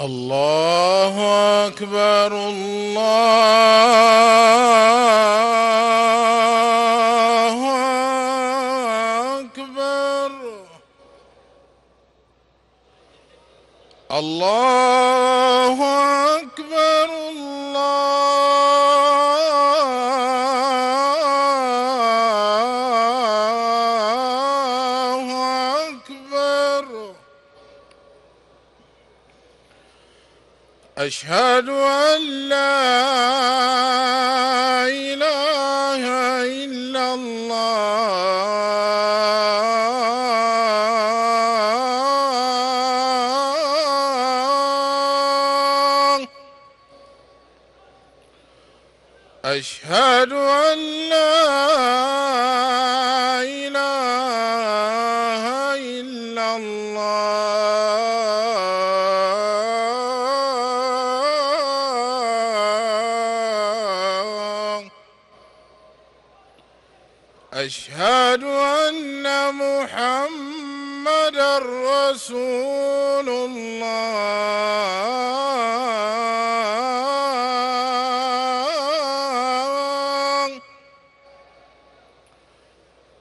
الله أكبر الله أكبر الله أكبر الله أكبر. أشهد أن لا إله إلا الله. أشهد أن لا إله إلا الله. أشهد أن محمدًا رسول الله.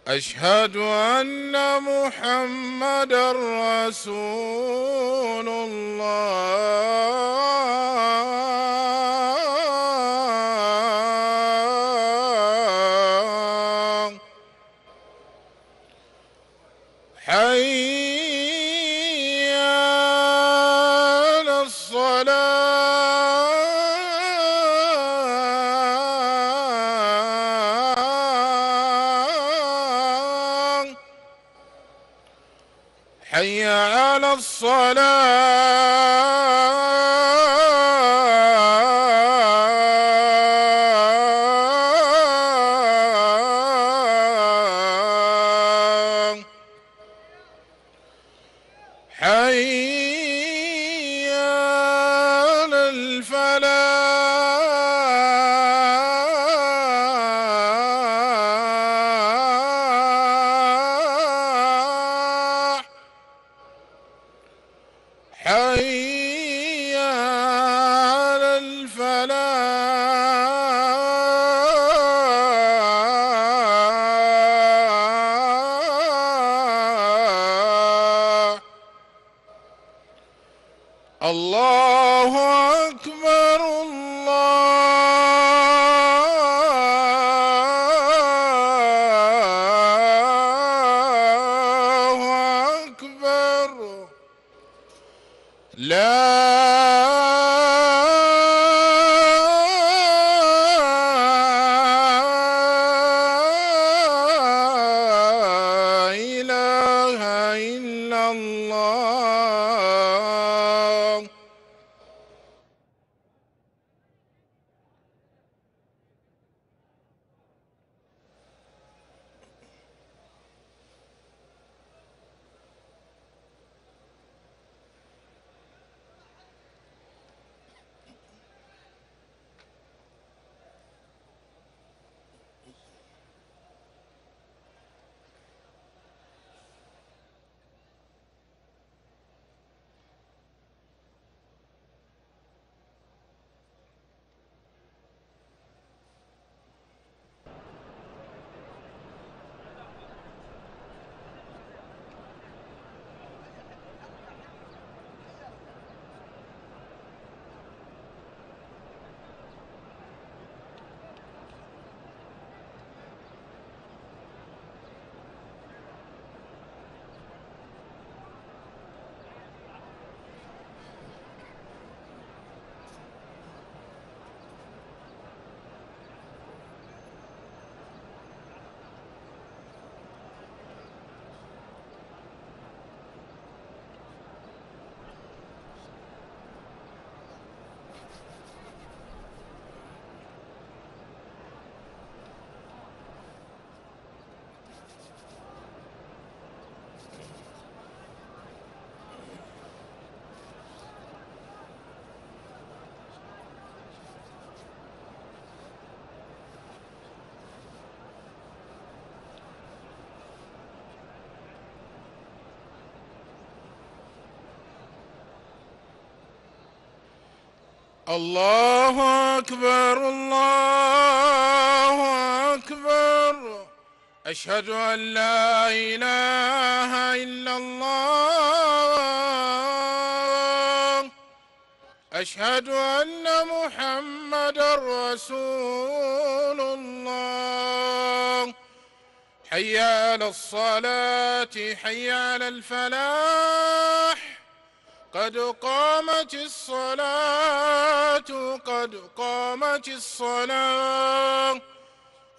أشهد أن محمدًا رسول الله. حي على الصلاة. حي على الصلاة. حي على الفلاح. حي على الفلاح. الله أكبر الله أكبر. لا إله إلا الله. الله أكبر الله أكبر. أشهد أن لا إله إلا الله. أشهد أن محمدًا رسول الله. حي على الصلاة حي على الفلاح. قد قامت الصلاة قد قامت الصلاة.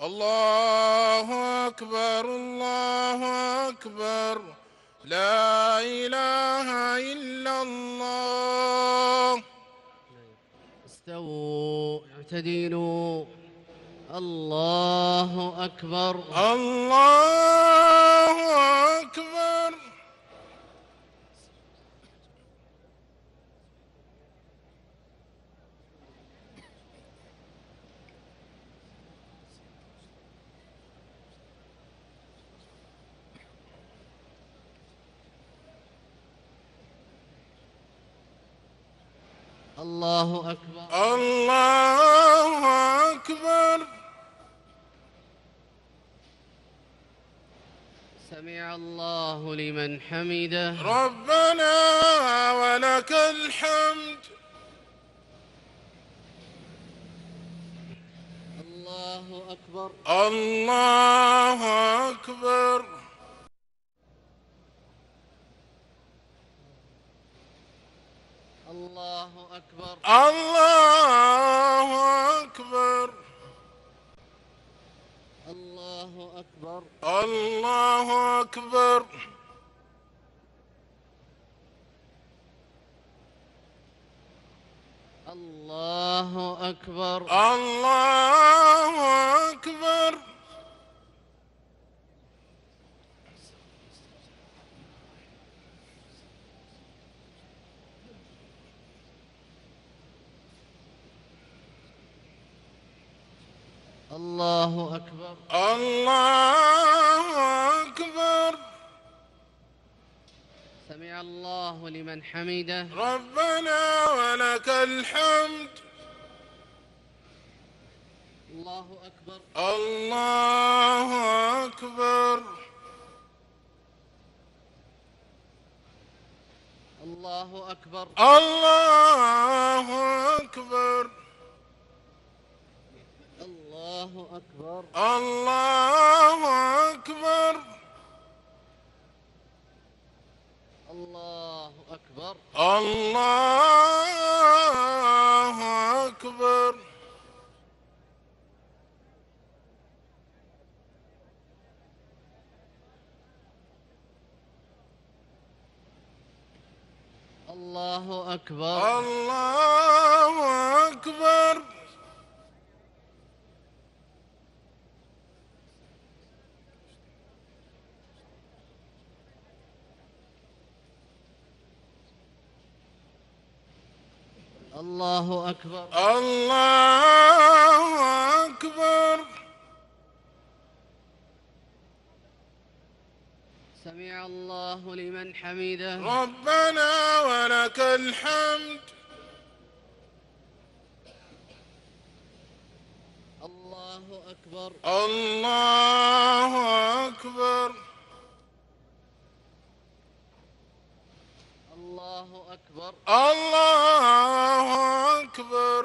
الله أكبر الله أكبر. لا إله إلا الله. استووا اعتدلوا. الله أكبر الله أكبر. الله أكبر الله أكبر. سمع الله لمن حمده. ربنا ولك الحمد. الله أكبر الله أكبر. الله أكبر الله أكبر. الله أكبر الله أكبر. الله أكبر الله أكبر. الله أكبر الله أكبر. سمع الله لمن حمده. ربنا ولك الحمد. الله أكبر الله أكبر. الله أكبر الله أكبر. الله أكبر الله أكبر. الله أكبر الله أكبر. الله أكبر الله أكبر. الله أكبر الله أكبر. سمع الله لمن حمده. ربنا ولك الحمد. الله أكبر الله أكبر. الله أكبر الله أكبر.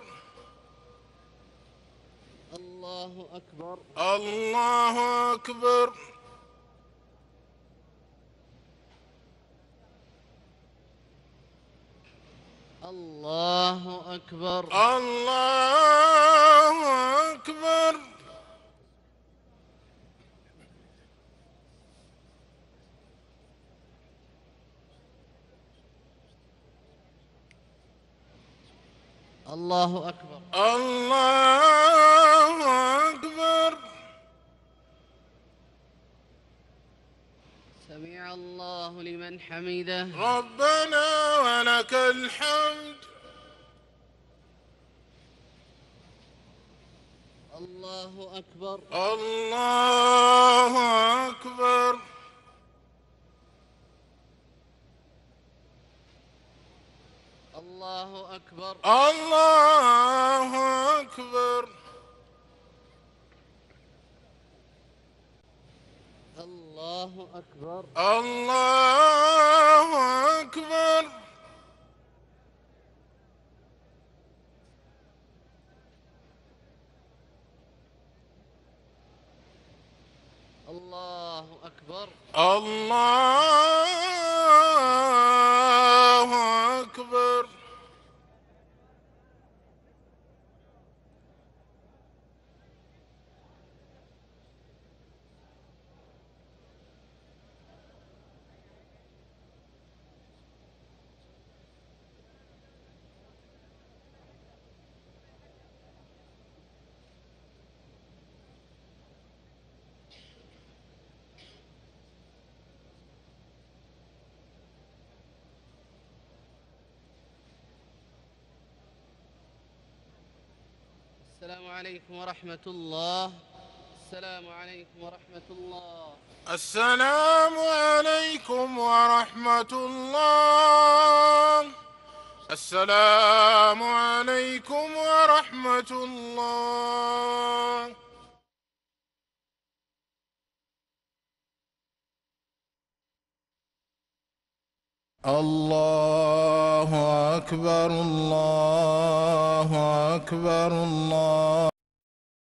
الله أكبر الله أكبر. الله أكبر الله أكبر. الله أكبر الله أكبر. سمع الله لمن حمده. ربنا ولك الحمد. الله أكبر الله أكبر. الله أكبر. الله أكبر. الله أكبر. الله أكبر. الله أكبر. الله أكبر. السلام عليكم ورحمة الله. السلام عليكم ورحمة الله. السلام عليكم ورحمة الله. السلام عليكم ورحمة الله. الله أكبر. الله أكبر. الله